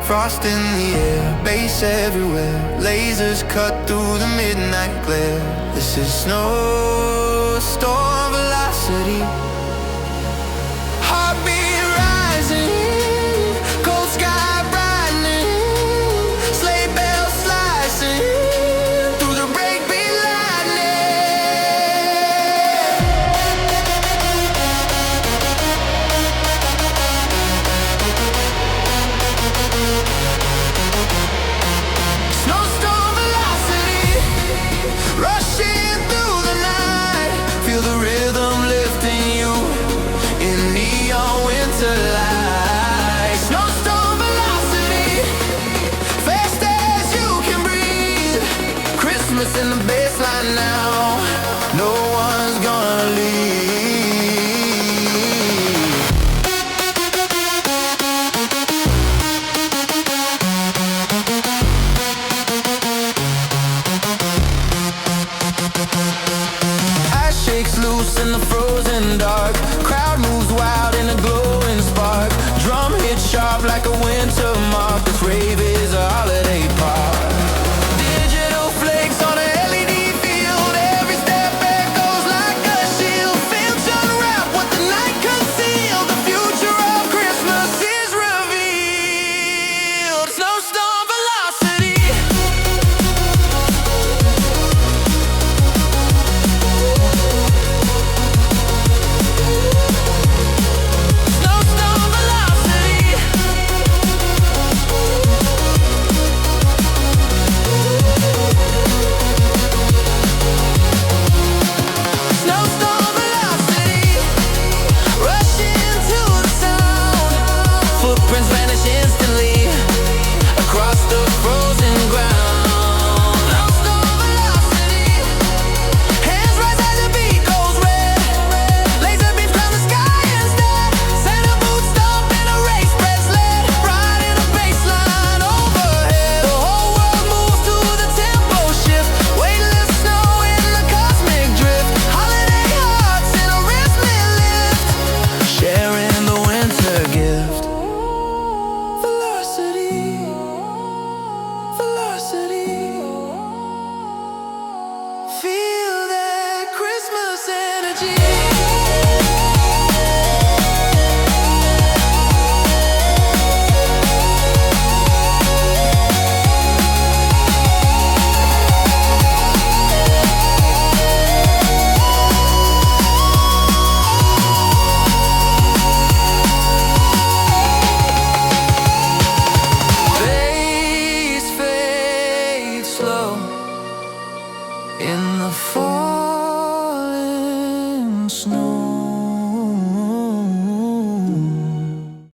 Frost in the air, bass everywhere. Lasers cut through the midnight glare. This is snowstorm velocity. Heartbeat rising, cold sky brightening. Sleigh bells slicing through the breakbeat Snowstorm velocity, rushing through the night. Feel the rhythm lifting you in neon winter light. Snowstorm velocity, fast as you can breathe. Christmas in the bassline now. No one's gonna leave. Ice shakes loose in the frozen dark.